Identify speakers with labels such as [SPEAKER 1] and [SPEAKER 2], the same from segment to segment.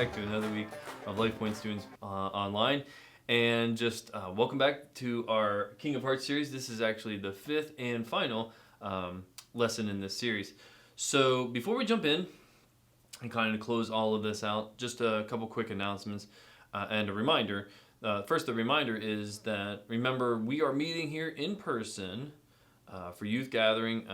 [SPEAKER 1] back to another week of LifePoint students online. And just welcome back to our King of Hearts series. This is actually the fifth and final lesson in this series. So before we jump in and kind of close all of this out, just a couple quick announcements and a reminder. First, the reminder is that, remember, we are meeting here in person for youth gathering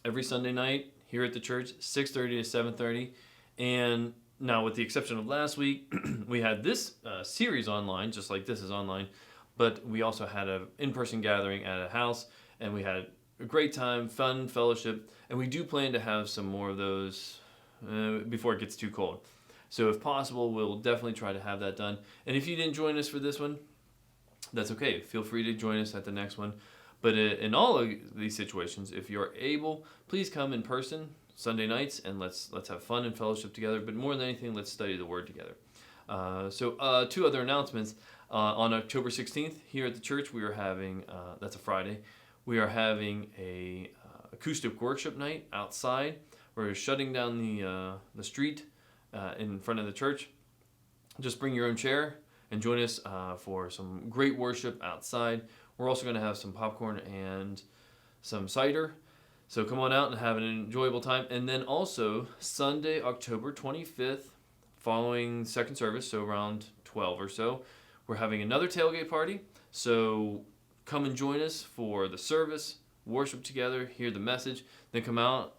[SPEAKER 1] every Sunday night here at the church, 6:30 to 7:30. And now, with the exception of last week, we had this series online, just like this is online, but we also had an in-person gathering at a house, and we had a great time, fun, fellowship, and we do plan to have some more of those before it gets too cold. So if possible, we'll definitely try to have that done. And if you didn't join us for this one, that's okay. Feel free to join us at the next one. But in all of these situations, if you're able, please come in person Sunday nights and let's have fun and fellowship together. But more than anything, let's study the Word together. So two other announcements. On October 16th, here at the church, we are having, that's a Friday, we are having a acoustic worship night outside. We're shutting down the street in front of the church. Just bring your own chair and join us for some great worship outside. We're also going to have some popcorn and some cider. So come on out and have an enjoyable time. And then also Sunday, October 25th, following second service, so around 12 or so, we're having another tailgate party. So come and join us for the service, worship together, hear the message. Then come on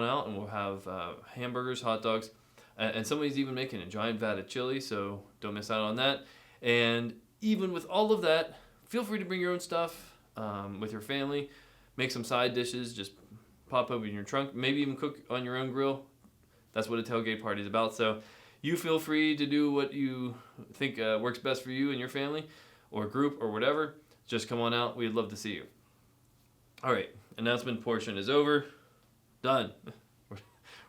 [SPEAKER 1] out, and we'll have hamburgers, hot dogs, and somebody's even making a giant vat of chili, so don't miss out on that. And even with all of that, feel free to bring your own stuff with your family. Make some side dishes, just pop open in your trunk, maybe even cook on your own grill. That's what a tailgate party is about. So you feel free to do what you think works best for you and your family or group or whatever. Just come on out. We'd love to see you. All right, announcement portion is over. Done.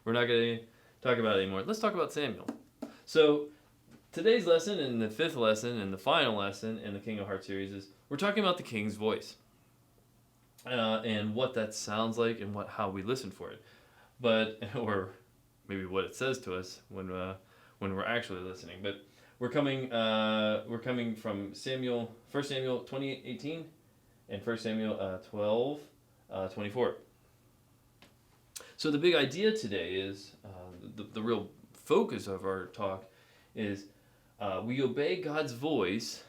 [SPEAKER 1] We're not going to talk about it anymore. Let's talk about Samuel. So today's lesson and the fifth lesson and the final lesson in the King of Hearts series is we're talking about the King's voice and what that sounds like and how we listen for it, or maybe what it says to us when we're actually listening. But we're coming from 1 Samuel 28:18 and 1 Samuel 12:24. So the big idea today is the real focus of our talk is we obey God's voice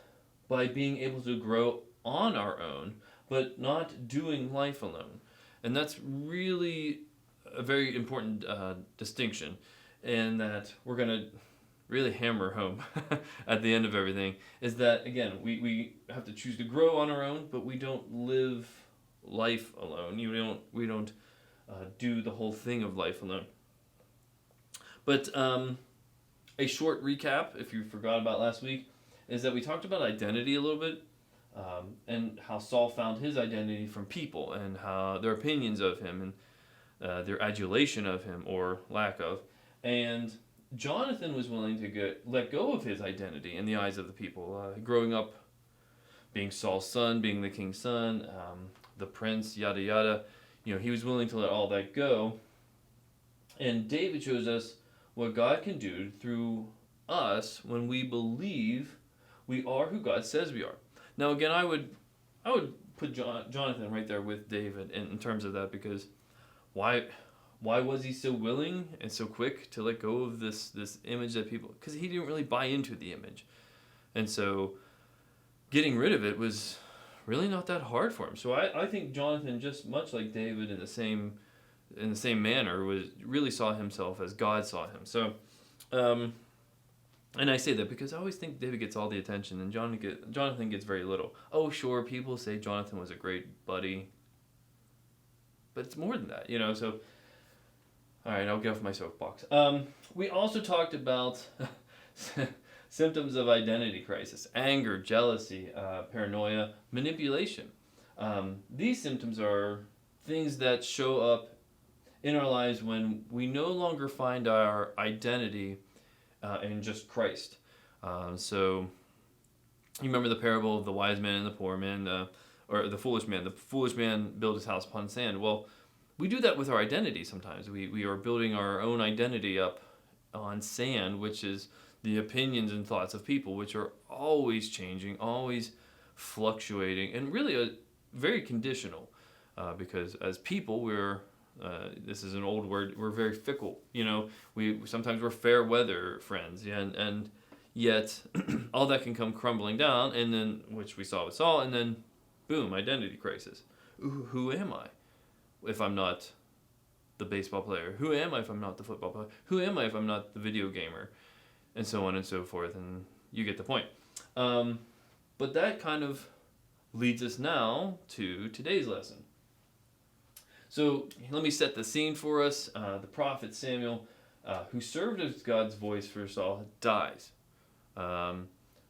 [SPEAKER 1] by being able to grow on our own, but not doing life alone. And that's really a very important distinction, and that we're going to really hammer home at the end of everything, is that, again, we have to choose to grow on our own, but we don't live life alone. We don't do the whole thing of life alone. But a short recap, if you forgot about last week, is that we talked about identity a little bit, and how Saul found his identity from people and how their opinions of him and their adulation of him or lack of. And Jonathan was willing to let go of his identity in the eyes of the people, growing up being Saul's son, being the king's son, the prince, yada yada. He was willing to let all that go. And David shows us what God can do through us when we believe we are who God says we are. Now, again, I would put Jonathan right there with David in terms of that, because why was he so willing and so quick to let go of this image that people? Because he didn't really buy into the image, and so getting rid of it was really not that hard for him. So I think Jonathan, just much like David in the same manner, really saw himself as God saw him. So, and I say that because I always think David gets all the attention and Jonathan gets very little. Oh, sure, people say Jonathan was a great buddy, but it's more than that, So, all right, I'll get off my soapbox. We also talked about symptoms of identity crisis: anger, jealousy, paranoia, manipulation. These symptoms are things that show up in our lives when we no longer find our identity in just Christ. So you remember the parable of the wise man and the poor man, or the foolish man. The foolish man built his house upon sand. Well, we do that with our identity sometimes. We are building our own identity up on sand, which is the opinions and thoughts of people, which are always changing, always fluctuating, and really very conditional. Because as people, this is an old word, we're very fickle. Sometimes we're fair weather friends, yeah, and yet all that can come crumbling down, and then, which we saw with Saul, and then boom, identity crisis. Who am I if I'm not the baseball player? Who am I if I'm not the football player? Who am I if I'm not the video gamer? And so on and so forth, and you get the point. But that kind of leads us now to today's lesson. So let me set the scene for us. The prophet Samuel, who served as God's voice for Saul, dies.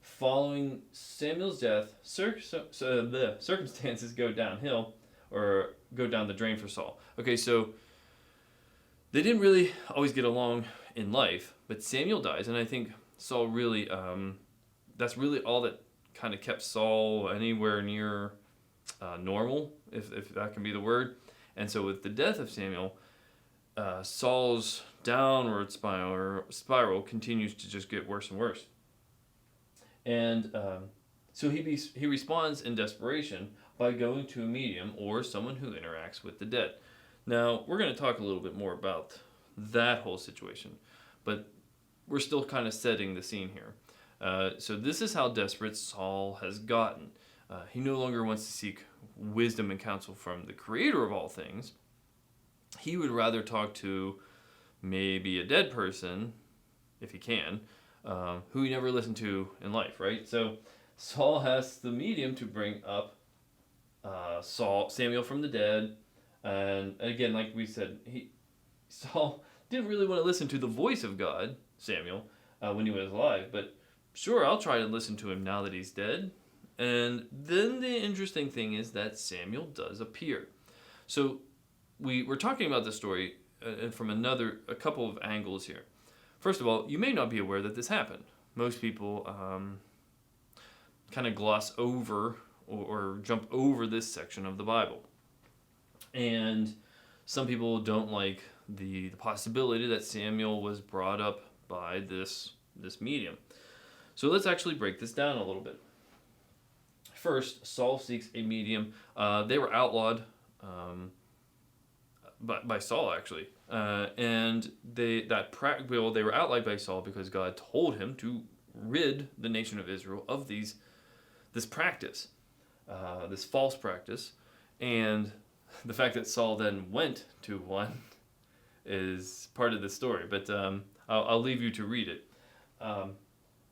[SPEAKER 1] Following Samuel's death, the circumstances go downhill, or go down the drain for Saul. Okay, so they didn't really always get along in life, but Samuel dies, and I think Saul really, that's really all that kind of kept Saul anywhere near normal, if that can be the word. And so with the death of Samuel, Saul's downward spiral continues to just get worse and worse. And so he responds in desperation by going to a medium or someone who interacts with the dead. Now, we're going to talk a little bit more about that whole situation, but we're still kind of setting the scene here. So this is how desperate Saul has gotten. He no longer wants to seek wisdom and counsel from the creator of all things. He would rather talk to maybe a dead person, if he can, who he never listened to in life, right? So Saul has the medium to bring up Samuel from the dead. And again, like we said, Saul didn't really want to listen to the voice of God, Samuel, when he was alive. But sure, I'll try to listen to him now that he's dead. And then the interesting thing is that Samuel does appear. So we're talking about this story from a couple of angles here. First of all, you may not be aware that this happened. Most people kind of gloss over or jump over this section of the Bible. And some people don't like the possibility that Samuel was brought up by this medium. So let's actually break this down a little bit. First, Saul seeks a medium. They were outlawed by Saul, actually. And they were outlawed by Saul because God told him to rid the nation of Israel of this practice, this false practice. And the fact that Saul then went to one is part of the story. But I'll leave you to read it.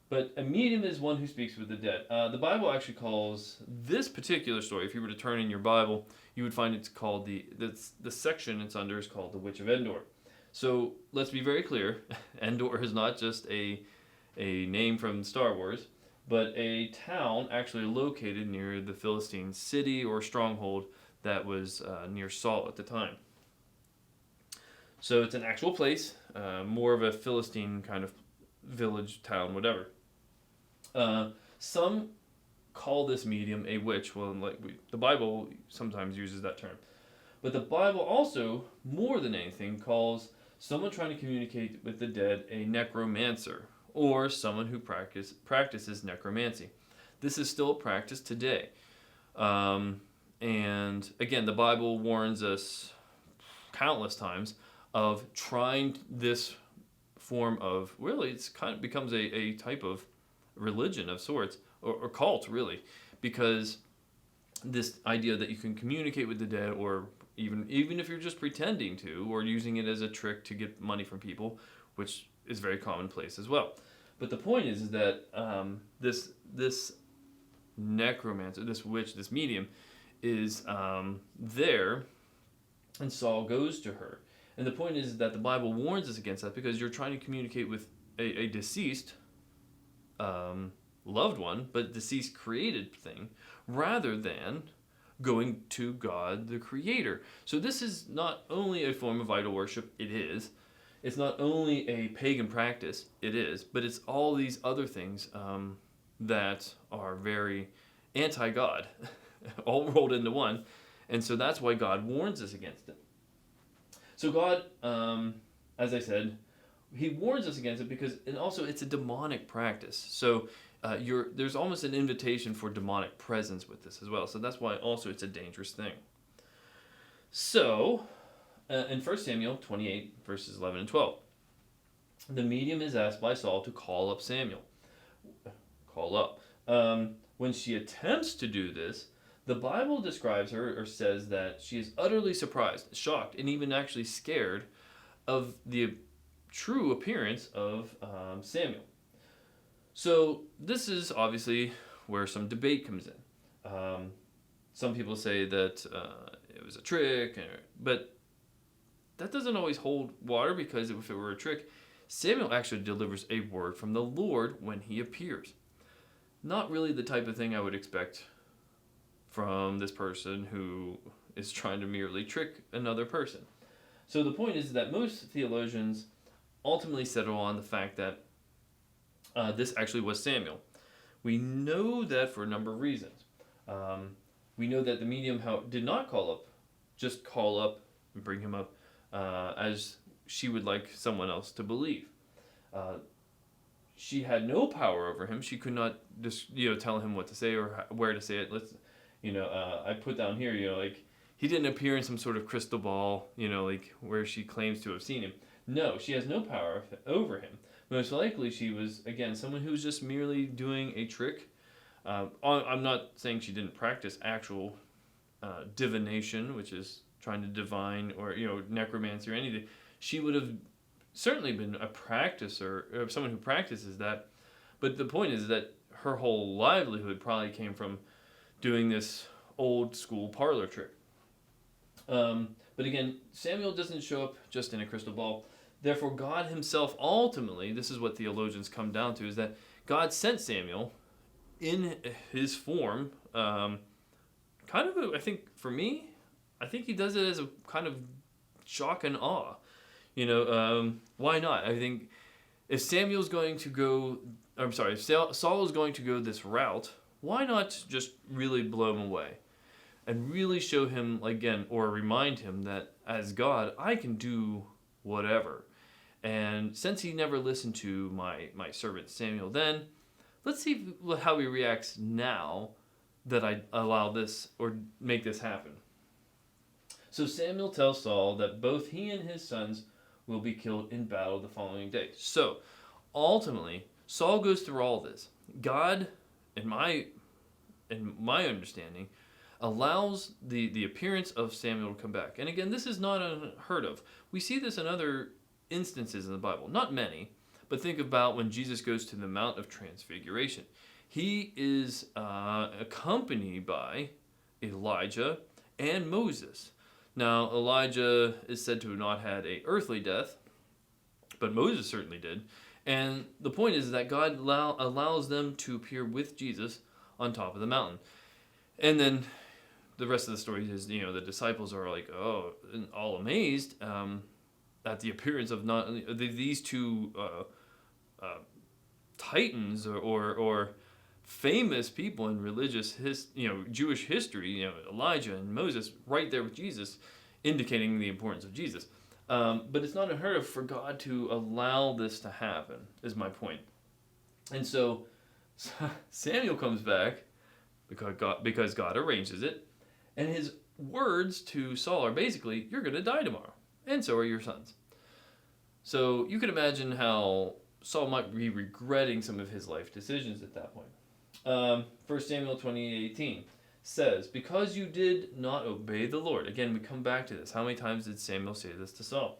[SPEAKER 1] But a medium is one who speaks with the dead. The Bible actually calls this particular story, if you were to turn in your Bible, you would find it's called the section it's under is called the Witch of Endor. So let's be very clear. Endor is not just a name from Star Wars, but a town actually located near the Philistine city or stronghold that was near Saul at the time. So it's an actual place, more of a Philistine kind of village, town, whatever. Some call this medium a witch. Well, the Bible sometimes uses that term. But the Bible also, more than anything, calls someone trying to communicate with the dead a necromancer, or someone who practices necromancy. This is still a practice today. And again, the Bible warns us countless times of trying this form of, really, it's kind of becomes a type of religion of sorts, or cult, really, because this idea that you can communicate with the dead, or even if you're just pretending to, or using it as a trick to get money from people, which is very commonplace as well. But the point is that this necromancer, this witch, this medium, is there, and Saul goes to her. And the point is that the Bible warns us against that, because you're trying to communicate with a deceased loved one, but deceased created thing, rather than going to God the Creator. So this is not only a form of idol worship, it is. It's not only a pagan practice, it is, but it's all these other things that are very anti-God, all rolled into one. And so that's why God warns us against it. So God, as I said, he warns us against it because, and also it's a demonic practice. So there's almost an invitation for demonic presence with this as well. So that's why also it's a dangerous thing. So in 1 Samuel 28 verses 11 and 12, the medium is asked by Saul to call up Samuel. Call up. When she attempts to do this, the Bible describes her or says that she is utterly surprised, shocked, and even actually scared of the true appearance of Samuel. So this is obviously where some debate comes in. Some people say that it was a trick, but that doesn't always hold water, because if it were a trick, Samuel actually delivers a word from the Lord when he appears. Not really the type of thing I would expect from this person who is trying to merely trick another person. So the point is that most theologians ultimately settle on the fact that this actually was Samuel. We know that for a number of reasons. We know that the medium did not just call up and bring him up as she would like someone else to believe. She had no power over him. She could not just tell him what to say or where to say it. I put down here, he didn't appear in some sort of crystal ball, where she claims to have seen him. No, she has no power over him. Most likely she was, again, someone who was just merely doing a trick. I'm not saying she didn't practice actual divination, which is trying to divine, or necromancy or anything. She would have certainly been a practicer, or someone who practices that. But the point is that her whole livelihood probably came from doing this old school parlor trick. But again, Samuel doesn't show up just in a crystal ball. Therefore, God himself ultimately, this is what theologians come down to, is that God sent Samuel in his form, kind of, I think, for me, I think he does it as a kind of shock and awe. Why not? I think if Saul is going to go this route, why not just really blow him away and really show him again, or remind him that as God, I can do whatever. And since he never listened to my servant Samuel then, let's see how he reacts now that I allow this or make this happen. So Samuel tells Saul that both he and his sons will be killed in battle the following day. So ultimately, Saul goes through all this. God, in my understanding, allows the appearance of Samuel to come back. And again, this is not unheard of. We see this in other instances in the Bible. Not many, but think about when Jesus goes to the Mount of Transfiguration. He is accompanied by Elijah and Moses. Now, Elijah is said to have not had an earthly death, but Moses certainly did. And the point is that God allows them to appear with Jesus on top of the mountain. And then the rest of the story is, the disciples are like, all amazed at the appearance of these two titans or famous people in religious Jewish history, Elijah and Moses, right there with Jesus, indicating the importance of Jesus. But it's not unheard of for God to allow this to happen, is my point. And so Samuel comes back because God arranges it, and his words to Saul are basically, you're going to die tomorrow, and so are your sons. So you can imagine how Saul might be regretting some of his life decisions at that point. 1 Samuel 28:18 says, because you did not obey the Lord. Again, we come back to this. How many times did Samuel say this to Saul?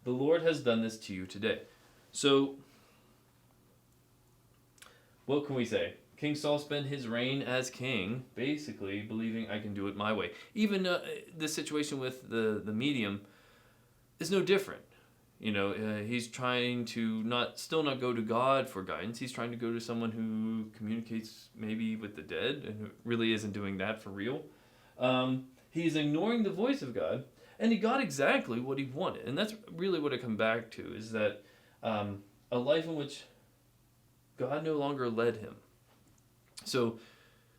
[SPEAKER 1] The Lord has done this to you today. So, what can we say? King Saul spent his reign as king, basically believing I can do it my way. Even the situation with the medium is no different. He's trying to still not go to God for guidance. He's trying to go to someone who communicates maybe with the dead and who really isn't doing that for real. He's ignoring the voice of God, and he got exactly what he wanted. And that's really what I come back to, is that a life in which God no longer led him. So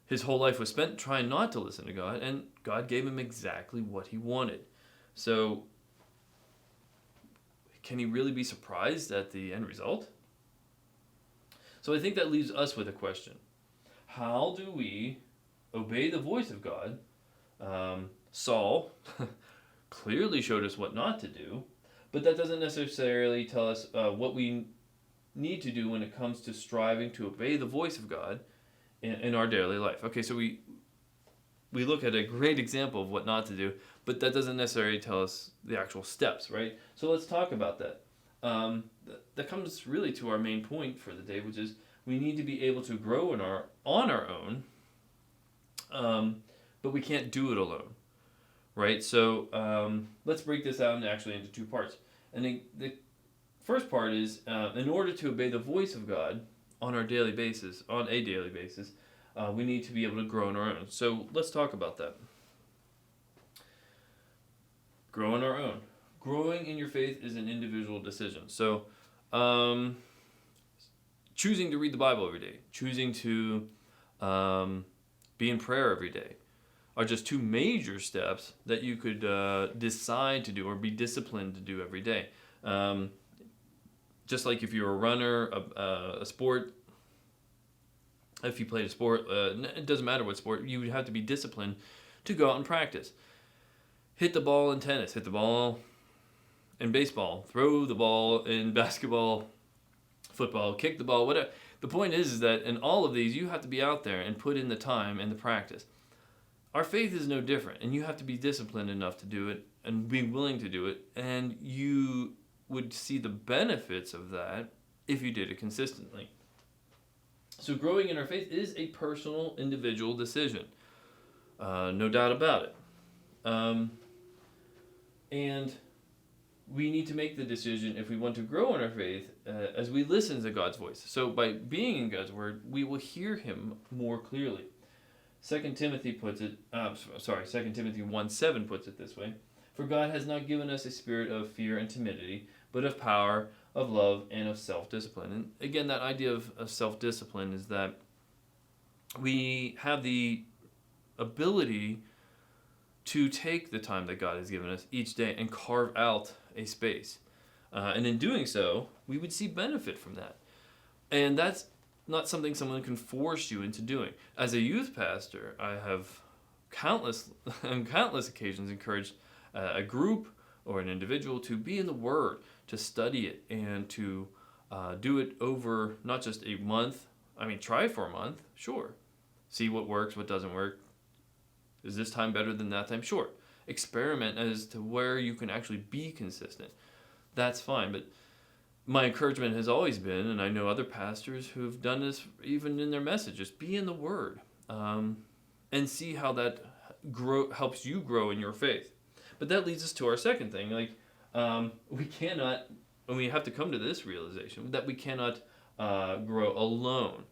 [SPEAKER 1] his whole life was spent trying not to listen to God, and God gave him exactly what he wanted. So can he really be surprised at the end result? So I think that leaves us with a question. How do we obey the voice of God? Saul clearly showed us what not to do, but that doesn't necessarily tell us what we need to do when it comes to striving to obey the voice of God in our daily life. Okay, so we look at a great example of what not to do, but that doesn't necessarily tell us the actual steps, right? So let's talk about that. That comes really to our main point for the day, which is we need to be able to grow on our own, but we can't do it alone, right? So let's break this out into two parts. And the first part is in order to obey the voice of God on a daily basis, we need to be able to grow on our own. So let's talk about that. Grow on our own. Growing in your faith is an individual decision. So choosing to read the Bible every day, choosing to be in prayer every day are just two major steps that you could decide to do or be disciplined to do every day. Just like if you're a runner, a sport, if you played a sport, it doesn't matter what sport, you would have to be disciplined to go out and practice. Hit the ball in tennis, hit the ball in baseball, throw the ball in basketball, football, kick the ball, whatever. The point is that in all of these, you have to be out there and put in the time and the practice. Our faith is no different, and you have to be disciplined enough to do it and be willing to do it, and you would see the benefits of that if you did it consistently. So growing in our faith is a personal, individual decision. No doubt about it. And we need to make the decision if we want to grow in our faith as we listen to God's voice. So by being in God's word, we will hear him more clearly. 2 Timothy 1:7 puts it this way. For God has not given us a spirit of fear and timidity, but of power, of love, and of self-discipline. And again, that idea of self-discipline is that we have the ability to take the time that God has given us each day and carve out a space. And in doing so, we would see benefit from that. And that's not something someone can force you into doing. As a youth pastor, I have on countless occasions encouraged a group or an individual to be in the Word, to study it, and to do it over not just a month. I mean, try for a month, sure. See what works, what doesn't work. Is this time better than that time? Sure. Experiment as to where you can actually be consistent. That's fine, but my encouragement has always been, and I know other pastors who have done this even in their messages, be in the Word and see how that helps you grow in your faith. But that leads us to our second thing. We cannot, and we have to come to this realization, that we cannot grow alone.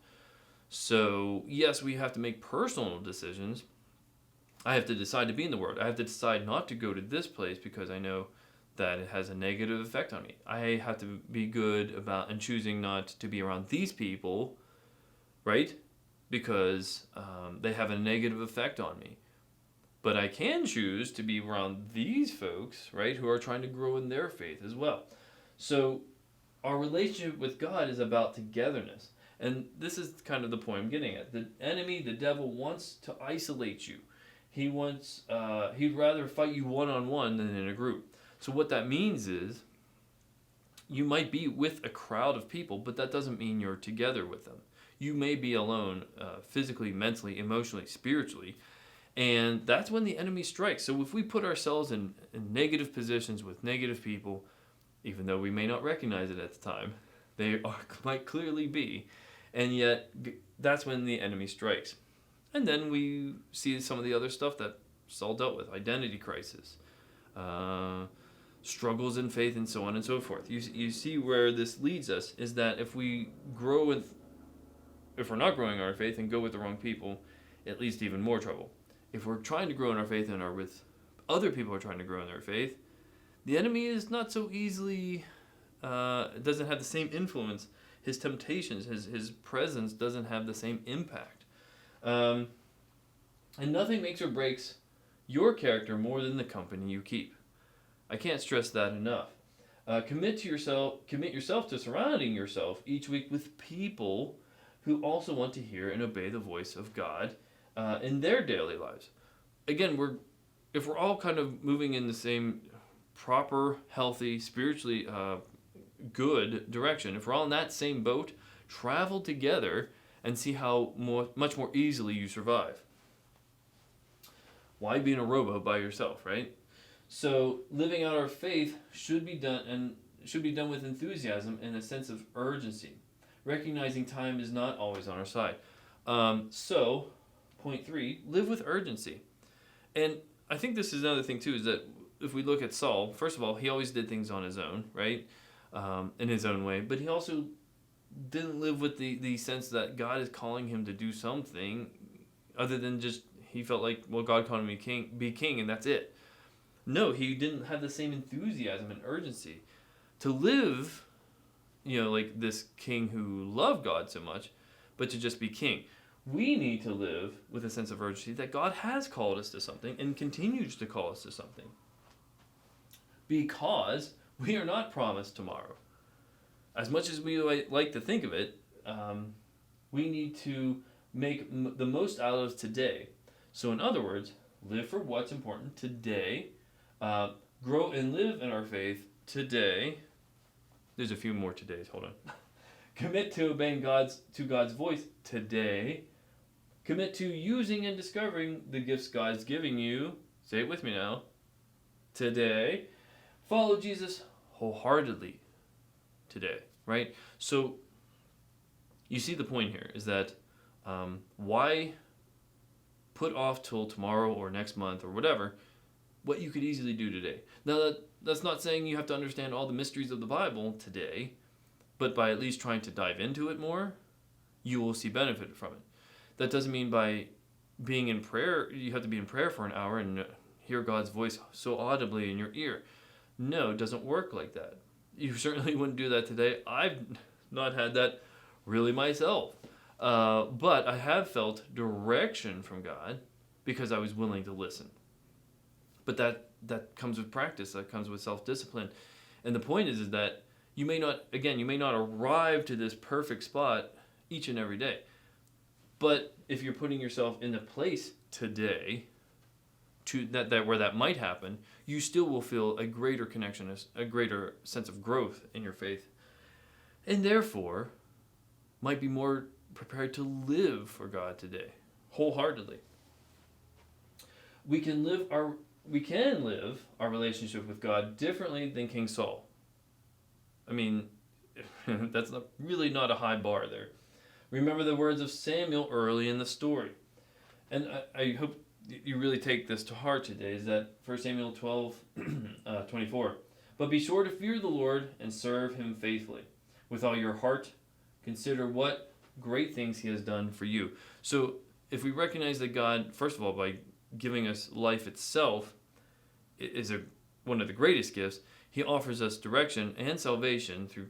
[SPEAKER 1] So, yes, we have to make personal decisions. I have to decide to be in the Word. I have to decide not to go to this place because I know that it has a negative effect on me. I have to be good about and choosing not to be around these people, right? Because they have a negative effect on me. But I can choose to be around these folks, right, who are trying to grow in their faith as well. So our relationship with God is about togetherness. And this is kind of the point I'm getting at. The enemy, the devil, wants to isolate you. He'd rather fight you one-on-one than in a group. So what that means is you might be with a crowd of people, but that doesn't mean you're together with them. You may be alone physically, mentally, emotionally, spiritually, and that's when the enemy strikes. So if we put ourselves in negative positions with negative people, even though we may not recognize it at the time, might clearly be, and yet that's when the enemy strikes. And then we see some of the other stuff that Saul dealt with, identity crisis, struggles in faith, and so on and so forth. You see where this leads us is that if we're not growing our faith and go with the wrong people, it leads to even more trouble. If we're trying to grow in our faith and are with other people who are trying to grow in their faith, the enemy is not so easily, doesn't have the same influence. His temptations, his presence doesn't have the same impact. And nothing makes or breaks your character more than the company you keep. I can't stress that enough. Commit yourself to surrounding yourself each week with people who also want to hear and obey the voice of God in their daily lives. Again, if we're all kind of moving in the same proper, healthy, spiritually good direction, if we're all in that same boat, travel together and see how much more easily you survive. Why be in a rowboat by yourself, right? So living out our faith should be done with enthusiasm and a sense of urgency, recognizing time is not always on our side. So, point 3, live with urgency. And I think this is another thing too, is that if we look at Saul, first of all, he always did things on his own, right? In his own way, but he also didn't live with the sense that God is calling him to do something other than just, he felt like, well, God called him to be king, and that's it. No, he didn't have the same enthusiasm and urgency to live, like this king who loved God so much, but to just be king. We need to live with a sense of urgency that God has called us to something and continues to call us to something. Because we are not promised tomorrow. As much as we like to think of it, we need to make the most out of today. So in other words, live for what's important today, grow and live in our faith today. There's a few more todays, hold on. Commit to obeying God's voice today. Commit to using and discovering the gifts God's giving you. Say it with me now. Today. Follow Jesus wholeheartedly today, right? So you see the point here is that why put off till tomorrow or next month or whatever what you could easily do today. Now that's not saying you have to understand all the mysteries of the Bible today, but by at least trying to dive into it more, you will see benefit from it. That doesn't mean by being in prayer, you have to be in prayer for an hour and hear God's voice so audibly in your ear. No, it doesn't work like that. You certainly wouldn't do that today. I've not had that really myself. But I have felt direction from God because I was willing to listen. But that comes with practice. That comes with self-discipline. And the point is that you may not arrive to this perfect spot each and every day. But if you're putting yourself in a place today to that where that might happen, you still will feel a greater connection, a greater sense of growth in your faith, and therefore might be more prepared to live for God today, wholeheartedly. We can live our relationship with God differently than King Saul. I mean, that's not a high bar there. Remember the words of Samuel early in the story. And I hope you really take this to heart today, is that 1 Samuel 12:24. But be sure to fear the Lord and serve him faithfully. With all your heart, consider what great things he has done for you. So if we recognize that God, first of all, by giving us life itself, is one of the greatest gifts, he offers us direction and salvation through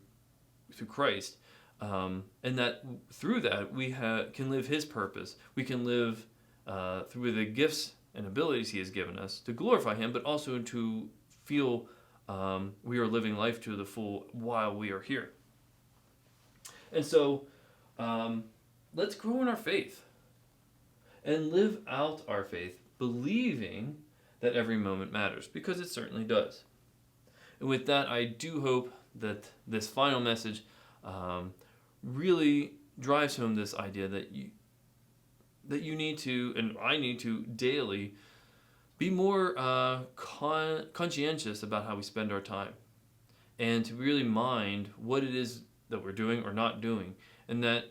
[SPEAKER 1] Christ. And that through that we can live his purpose. We can live through the gifts and abilities he has given us to glorify him, but also to feel we are living life to the full while we are here. And so let's grow in our faith and live out our faith, believing that every moment matters, because it certainly does. And with that, I do hope that this final message really drives home this idea that you need to, and I need to, daily be more conscientious about how we spend our time, and to really mind what it is that we're doing or not doing, and that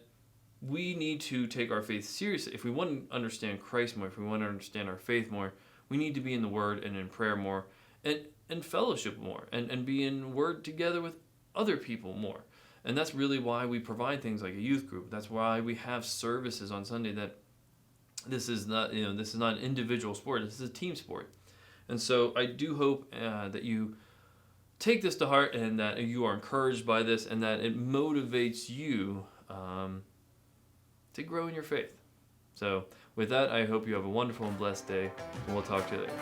[SPEAKER 1] we need to take our faith seriously. If we want to understand Christ more, if we want to understand our faith more, we need to be in the Word and in prayer more, and fellowship more, and be in Word together with other people more. And that's really why we provide things like a youth group. That's why we have services on Sunday. That this is not an individual sport. This is a team sport. And so I do hope that you take this to heart, and that you are encouraged by this, and that it motivates you to grow in your faith. So with that, I hope you have a wonderful and blessed day, and we'll talk to you later.